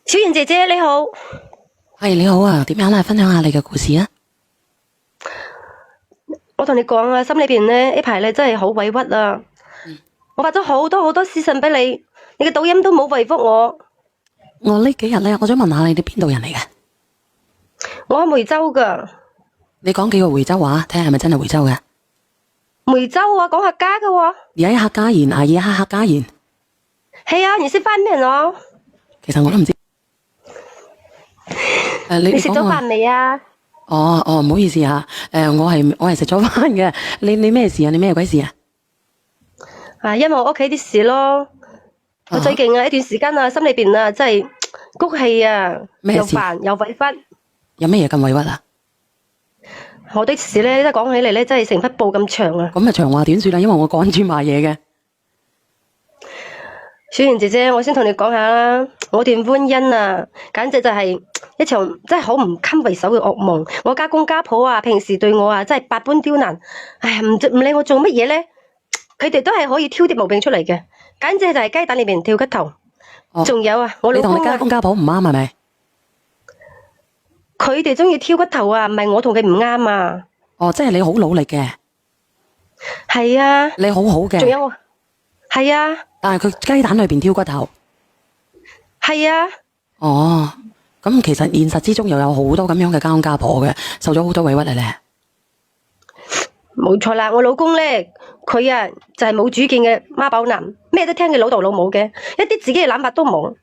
小妍姐姐你好，係你好啊，點樣啊？分享下你嘅故事啊！我同你講啊，心裏邊呢排咧真係好委屈啊！我發咗好多私信俾你，你嘅抖音都冇回覆我。我呢幾日咧，我想問下你哋邊度人嚟嘅？我喺梅州噶，你講幾個回州話，睇下係咪真係回州嘅？梅州啊，講客家噶喎。而家客家言啊，而家客家言。係啊，你識翻咩啊？其實我都唔知。你食咗講我飯未啊？哦，唔好意思啊。我係食咗飯嘅。你咩事啊？你咩鬼事啊？啊，因為我屋企啲事咯。我最近啊一段時間啊，心裏邊啊真係谷氣啊，咩事又煩又委屈。有咩嘢咁委屈啊？我啲事咧，一講起嚟咧，真係成匹布咁長啊！咁啊長話短說啦，因為我趕住賣嘢嘅。小妍姐姐，我先同你講下啦，我段婚姻啊，簡直就係一場真係好唔堪為首嘅噩夢。我家公家婆啊，平時對我啊真係百般刁難，唉呀，唔理我做乜嘢咧，佢哋都係可以挑啲毛病出嚟嘅，簡直就係雞蛋裏面跳骨頭。仲有啊，我你同老公啊，你家公家婆唔啱係咪？佢哋中意挑骨頭啊，唔係我同佢唔啱啊。哦，即係你好努力嘅，係啊，你好好嘅。仲有啊，係啊，但係佢雞蛋裏邊挑骨頭。係啊。哦，咁其實現實之中又有好多咁樣嘅家公家婆嘅，受咗好多委屈嚟咧。冇錯啦，我老公咧，佢啊就係冇主見嘅媽寶男，咩都聽佢老豆老母嘅，一啲自己嘅諗法都冇，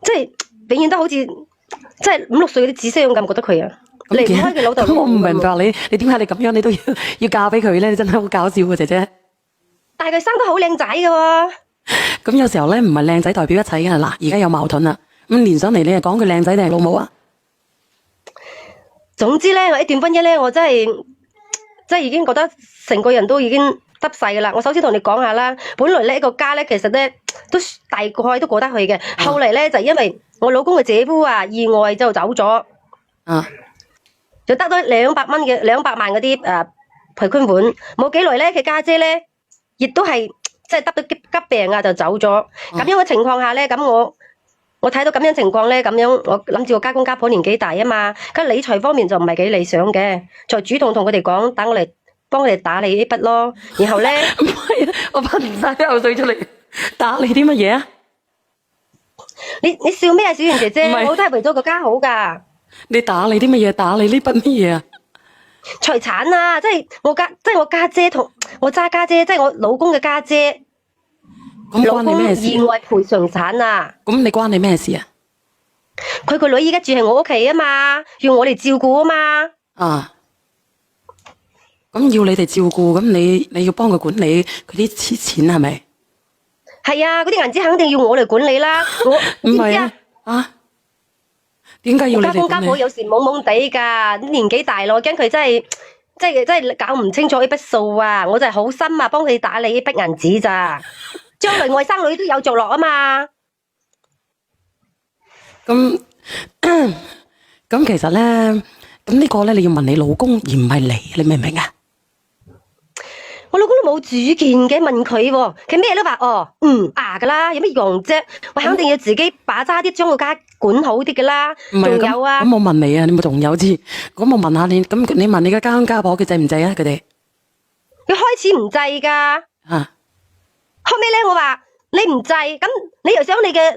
即係永遠都好似即係5、6歲嗰啲紫蘇咁覺得佢啊，離唔開佢老豆老母。我唔明白你點解你咁樣你都要嫁俾佢咧？你真係好搞笑啊，姐姐。但係佢生得好靚仔嘅喎。咁有時候咧唔係靚仔代表一切嘅嗱，而家有矛盾啦。咁連上嚟你係講佢靚仔定係老母啊？總之咧，我呢段婚姻咧，我真係已經覺得成個人都已經得勢噶啦。我首先同你講下啦，本來呢一個家咧，其實咧都大概都過得去嘅。後嚟咧就因為我老公嘅姐夫啊意外就走咗，就得咗200萬嗰啲賠款款。冇幾耐咧，佢家姐咧亦都係即係得到急病啊就走咗。咁樣嘅情況下咧，咁我睇到咁樣情況咧，咁樣我諗住個家公家婆年紀大啊嘛，咁理財方面就唔係幾理想嘅，就主動同佢哋講，等我嚟幫佢哋打理呢筆咯。然後咧，唔係啊，我噴唔晒啲口水出嚟，打你啲乜嘢啊？你笑咩啊，小妍姐姐？唔係我都係為咗個家好噶。你打你啲乜嘢？打你呢筆乜嘢啊？財產啊，即係我家姐同我揸家姐，即係我老公嘅家姐，咁老公關你咩事意外賠償產啊！咁你關你咩事啊？佢個女而家住喺我屋企啊嘛，要我嚟照顧啊嘛。啊，咁要你哋照顧，咁你要幫佢管理佢啲錢係咪？係啊，嗰啲銀紙肯定要我嚟管理啦。我唔知唔知啊係啊？？啊？點解要你家公家哋管理？婆有時懵懵地噶，年紀大咯，驚佢真係搞唔清楚呢筆數啊！我就係好心啊，幫佢打理呢筆銀紙咋，將來外甥女都有着落啊嘛。咁咁其實咧，咁呢個咧你要問你老公，而唔係你明唔明啊？我老公都冇主見嘅，問佢喎，佢咩都話噶啦，有乜用啫？我肯定要自己把揸啲，將個家管好啲噶啦。唔係仲有啊，咁我問你啊，你咪仲有知？咁我問下你，咁你問你嘅家公家婆佢制唔制啊？佢哋佢開始唔制噶，啊？後尾咧我話你唔制，咁你又想你嘅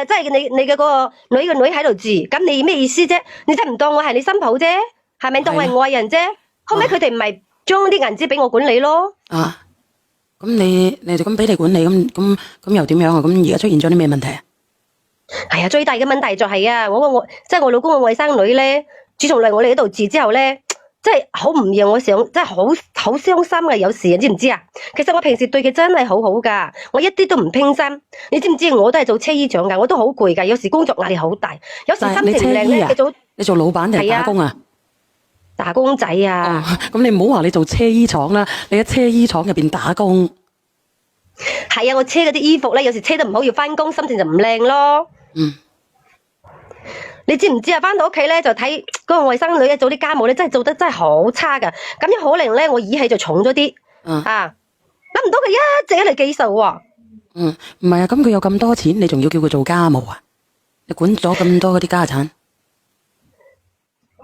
即係你嘅嗰個女嘅女喺度住，咁你咩意思啫？你真係唔當我係你新抱啫，係咪當我係愛人啫？後尾佢哋唔係將啲銀紙俾我管理咯。啊？咁你就咁俾你管理，咁又點樣啊？咁而家出現咗啲咩問題啊？係啊，最大嘅問題就係啊，即係我老公嘅外甥女咧，自從嚟我哋呢度住之後咧，即係好唔讓我想，即係好傷心嘅。有時你知唔知啊？其實我平時對佢真係好好噶，我一啲都唔偏心。你知唔知？我都係做車衣廠噶，我都好攰噶，有時工作壓力好大，有時心情唔靚咧，你做老闆定係打工啊？打工仔啊！咁你唔好話你做車衣廠啦，你喺車衣廠入邊打工。係啊，我車嗰啲衣服咧，有時車得唔好要翻工，心情就唔靚咯。你知唔知啊？翻到屋企咧就睇嗰個外甥女做啲家務咧，真係做得真係好差噶。咁樣可能咧，我義氣就重咗啲諗唔到佢一直喺嚟記仇喎。唔係啊，咁佢有咁多錢，你仲要叫佢做家務啊？你管咗咁多嗰啲家產，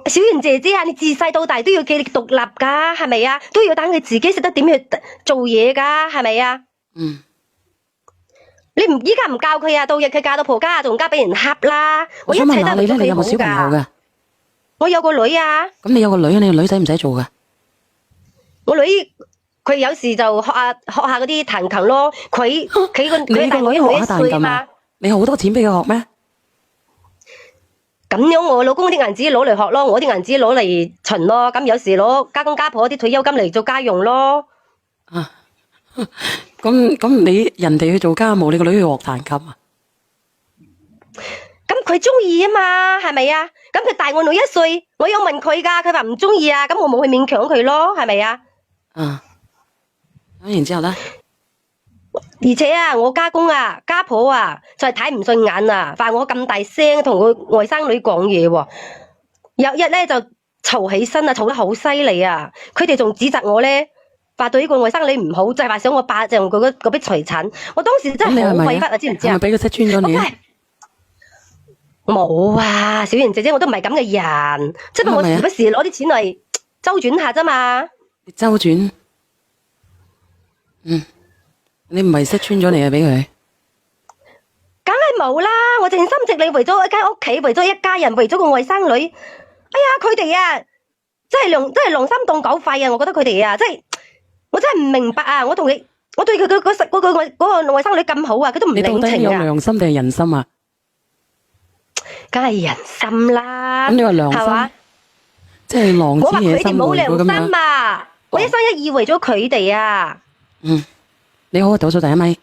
小賢姐姐啊，你自細到大都要記你獨立噶，係咪啊？都要等佢自己識得點去做嘢噶，係咪啊？嗯，你唔依家唔教佢啊，到日佢嫁到婆家仲加俾人恰啦。我想問下你咧，一切都係為咗你有冇小佢好㗎。朋友㗎？我有個女啊，咁你有個女啊，你個女仔唔使做㗎？我女佢有時就學下嗰啲彈琴咯。佢你個女學下彈琴嘛啊？。你好多錢俾佢學咩？咁樣我老公啲銀紙攞嚟學咯，我啲銀紙攞嚟存咯。咁有時攞家公家婆啲退休金嚟做家用咯。啊，咁你人哋去做家務，你個女去學彈琴啊？咁佢中意啊嘛，係咪啊？咁佢大我女1歲，我有問佢噶，佢話唔中意啊，咁我冇去勉強佢咯，係咪啊？啊，咁然之後咧，而且啊，我家公啊、家婆啊，就係睇唔順眼啊，話我咁大聲同佢外甥女講嘢喎。有日咧就嘈起身啊，嘈得好犀利啊！佢哋仲指責我咧，話對呢個外甥女唔好，就係話想我霸佔佢嗰筆財產。我當時真咁你係咪係好肺骨啊，知唔知啊？係咪俾佢識穿咗你啊？冇啊，小賢姐姐，我都唔係咁嘅人，即係我時不時攞啲錢嚟周轉下啫嘛。周轉，你唔係識穿咗你啊？俾佢，梗係冇啦，我盡心盡力為咗一間屋企，為咗一家人，為咗個外甥女。哎呀，佢哋啊，真係良心當狗肺啊！我覺得佢哋啊，我真係唔明白啊！我對佢嗰個外甥女咁好啊，佢都唔你到底有領情啊！良心定係人心啊？梗係人心啦，咁你話良係嘛心，？即係狼我話佢子野心喎，哋冇良如果咁樣心，啊！我一心一意為咗佢哋啊！你好，倒數第一咪，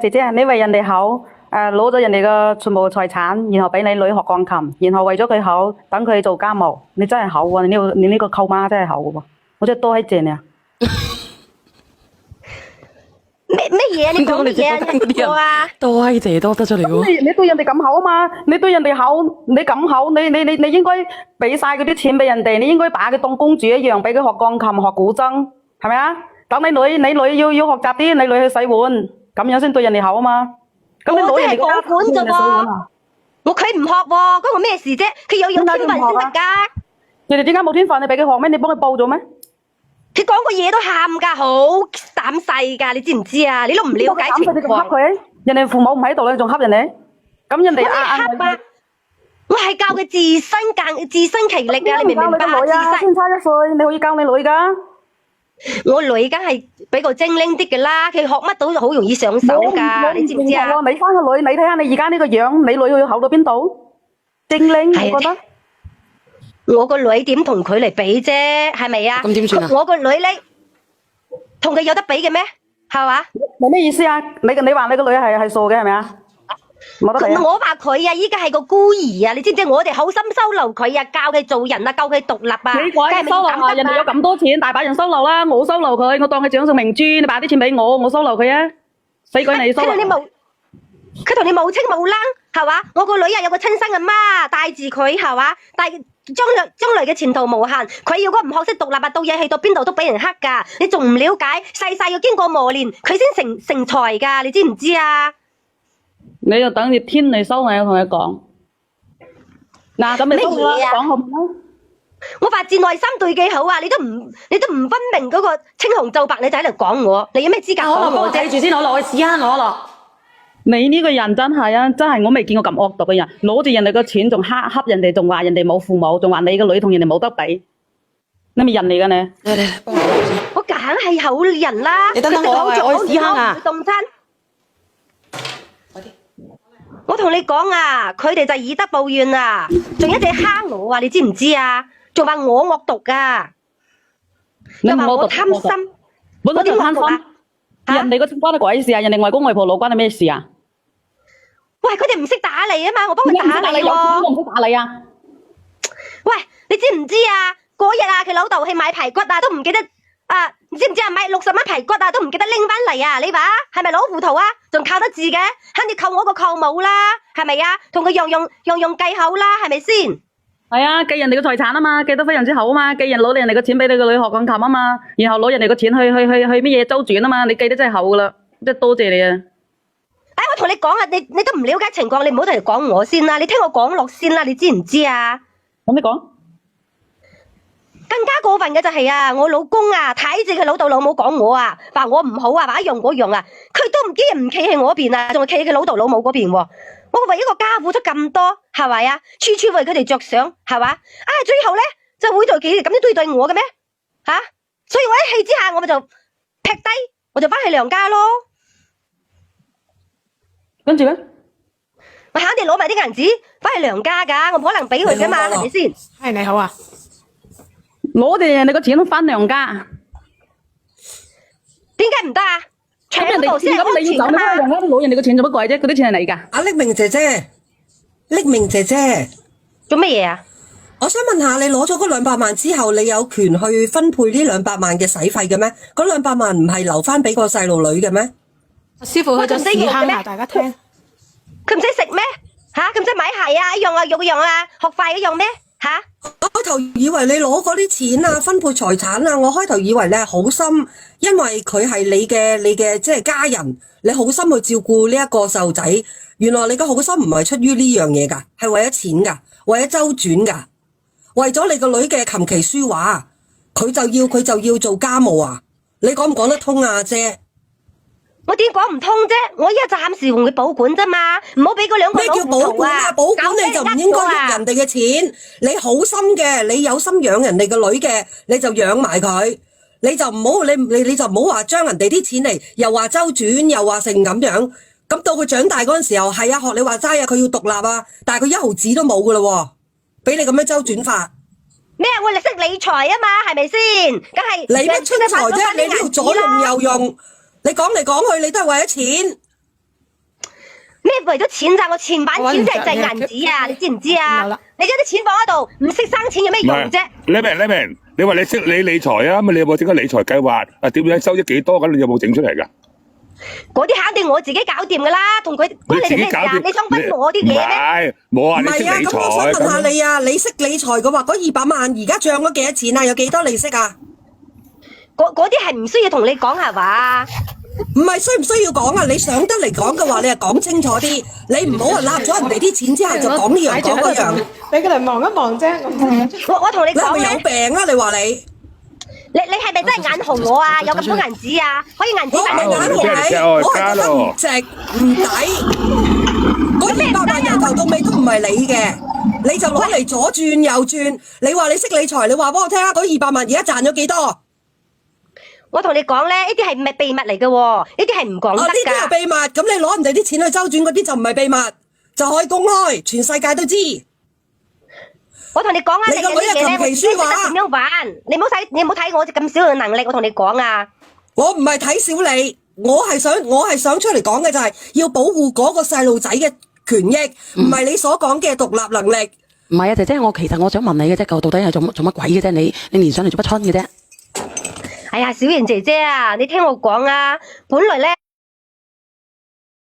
姐姐，你為人哋好，攞咗人哋嘅全部財產，然後俾你女學鋼琴，然後為咗佢好，等佢做家務，你真係好喎！你呢個舅媽真係好喎！我真係多喺謝你啊！咩嘢啊？你講乜嘢啊？你講啊？多閪謝多得出嚟喎。你對人哋咁好啊嘛，你對人哋好，你咁好，你應該俾晒嗰啲錢俾人哋，你應該把佢當公主一樣，俾佢學鋼琴、學古箏，係咪啊？等你女要學習啲，你女去洗碗，咁樣先對人哋好啊嘛。咁你攞人哋嘅家我真係保管啫喎啊？我佢唔學喎，關我咩事啫？佢有天分先得㗎。人哋點解冇天分？你俾佢學咩？你幫佢報咗咩？佢講個嘢都喊㗎，好膽細㗎，你知唔知啊？你都唔了解情你仲恰況。佢？人哋父母唔喺度，你仲恰人哋？咁人哋我咩恰啊？我係教佢自身其力啊！你明唔明白啊？你個女啊，自身先差1歲，你可以教你女噶。我女梗係比較精靈啲嘅啦，佢學乜都好容易上手㗎，你知唔知啊？你翻個女，你睇下你而家呢個樣，你女要好到邊度？精靈，我覺得。我個女點同佢嚟比啫？係咪啊？咁點算啊？我個女咧，同佢有得比嘅咩？係嘛？你咩意思啊？你話你個女係傻嘅係咪啊？冇得比啊！我話佢啊，依家係個孤兒啊，你知唔知？我哋好心收留佢啊，教佢做人啊，教佢獨立啊。你鬼梗係收留啊！人哋有咁多錢，大把人收留啦，我收留佢，我當佢掌上明珠，你把啲錢俾我，我收留佢啊！死鬼你收留！佢同你冇清冇冷，係嘛？我個女啊有個親生阿媽帶住佢，係嘛？但係將來嘅前途無限，佢如果唔學識獨立啊，到嘢去到邊度都俾人黑㗎。你仲唔了解？世事要經過磨練，佢先成才㗎，你知唔知啊？你就等住天嚟收我，我同你講。嗱，咁你收啦，講好唔好？我發自內心對佢好啊！你都唔分明嗰個青紅皂白，你就喺度講我，你有咩資格講我啫？睇住先，我落去試下我落。你呢個人真係啊，真係我未見過咁惡毒嘅人，攞住人哋嘅錢仲恰人哋，仲話人哋冇父母，仲話你個女同人哋冇得比，你咪人嚟㗎你？嚟，幫我落先。我梗係好人啦！你等等我啊，我去試下啊。凍親。我同你講啊，佢哋就以德報怨啊，仲一直蝦我啊，你知唔知啊？仲話我惡毒噶，又話我貪心，本身就貪心，嚇人哋個錢關你鬼事啊？人哋外公外婆老關你咩事啊？喂，佢哋唔識打你啊嘛，我幫佢打你有錢喎。都唔識打你啊！喂，你知唔知啊？嗰日啊，佢老豆去買排骨啊，都唔記得啊，你知唔知啊？買60蚊排骨啊，都唔記得拎翻嚟啊！你話係咪老糊塗啊？仲靠得住嘅，肯定扣我個舅母啦，係咪啊？同佢樣樣計好啦，係咪先？係啊，記人哋嘅財產啊嘛，記得非常之好啊嘛，記人攞人哋嘅錢俾你個女學鋼琴啊嘛，然後攞人哋嘅錢去乜嘢周轉啊嘛，你記得真係好噶啦，真係多謝你啊！哎，我同你講啊，你都唔了解情況，你唔好同人講我先啦，你聽我講落先啦，你知唔知啊？咁你講。更加過分嘅就係啊，我老公啊睇住佢老豆老母講我啊，話我唔好啊，話一樣嗰樣啊，佢都唔知唔企喺我邊啊，仲係企喺佢老豆老母嗰邊喎。我為一個家付出咁多，係咪啊？處處為佢哋着想，係嘛？啊，最後咧就會對佢咁樣對待我嘅咩？吓、所以我一氣之下我咪就劈低，我就翻去娘家咯。跟住咧，我肯定攞埋啲銀紙翻去娘家㗎，我唔可能俾佢㗎嘛，係咪先？係你好啊，攞住人哋個錢翻娘家，點解唔得啊？咁人哋搶到先係咁你要走，安全㗎嘛你翻娘家攞人哋個錢做乜鬼啫？嗰啲錢係你㗎。阿匿名姐姐，匿名姐姐，做乜嘢啊？我想問下，你攞咗嗰200萬之後，你有權去分配呢200萬嘅使費嘅咩？嗰200萬唔係留翻俾個細路女嘅咩？師傅佢就試坑下大家聽。佢唔使食咩？吓，佢唔使買鞋啊，一樣啊，肉一樣啊，學費一樣咩？吓，我開頭以為你攞嗰啲錢啊，分配財產啊，我開頭以為你係好心，因為佢係你嘅即係家人，你好心去照顧呢一個細路仔。原來你個好心唔係出於呢樣嘢㗎，係為咗錢㗎，為咗周轉㗎，為咗你個女嘅琴棋書畫，佢就要做家務啊！你講唔講得通啊，姐？我點講唔通啫？我依家暫時同佢保管啫嘛，唔好俾嗰兩個咩叫保管啊？保管你就唔應該喐人哋嘅錢，你好心嘅，你有心養人哋個女嘅，你就養埋佢，你就唔好你就唔好話將人哋啲錢嚟，又話周轉，又話成咁樣，咁到佢長大嗰陣時候，係啊，學你話齋啊，佢要獨立啊，但係佢1毫子都冇噶咯，俾你咁樣周轉法。咩？我哋識理財啊嘛，係咪先？梗係你乜春財啫？你呢度左用右用，你講嚟講去，你都係為咗錢。咩為咗錢咋？我前晚錢就係銀紙啊，你知唔知啊？你將啲錢放喺度，唔識生錢有咩用啫？呢明，你話你識你理財啊？咁你有冇整個理財計劃啊？點樣收益幾多？咁你有冇整出嚟㗎？嗰啲肯定我自己搞掂噶啦，同佢關你哋咩事啊？你想分我啲嘢咩？唔係，冇啊！唔係啊，咁我想問下你啊，你識理財嘅話，嗰200萬而家漲咗幾多錢啊？有幾多利息啊？嗰啲係唔需要同你講係嘛？唔係需唔需要講啊？你上得嚟講嘅話，你係講清楚啲，你唔好話揦咗人哋啲錢之後就講呢樣講嗰樣。俾佢哋望一望啫。我同你講你係咪有咧，病啊？你話你？你係咪真係眼紅我啊？有咁多銀紙啊？可以銀紙我唔係買眼紅你，我係覺得唔值唔抵。嗰200萬由頭到尾都唔係你嘅，你就攞嚟左轉右轉。你話你識理財，你話俾我聽下嗰200萬而家賺咗幾多？我同你講咧，呢啲係咪秘密嚟嘅喎？呢啲係唔講得呢啲係㗎。秘密，咁你攞人哋啲錢去周轉嗰啲就唔係秘密，就可以公開，全世界都知。我同你講啊，你個女係琴棋書畫我點樣玩？你唔好睇我咁少嘅能力，我同你講啊。我唔係睇小你，我係想出嚟講嘅就係要保護嗰個細路仔嘅權益，唔係你所講嘅獨立能力。唔係啊，姐姐，其實我想問你嘅啫，到底係做乜鬼嘅啫？你連上嚟做乜春嘅啫？哎呀，小賢姐姐啊，你聽我講啊，本來咧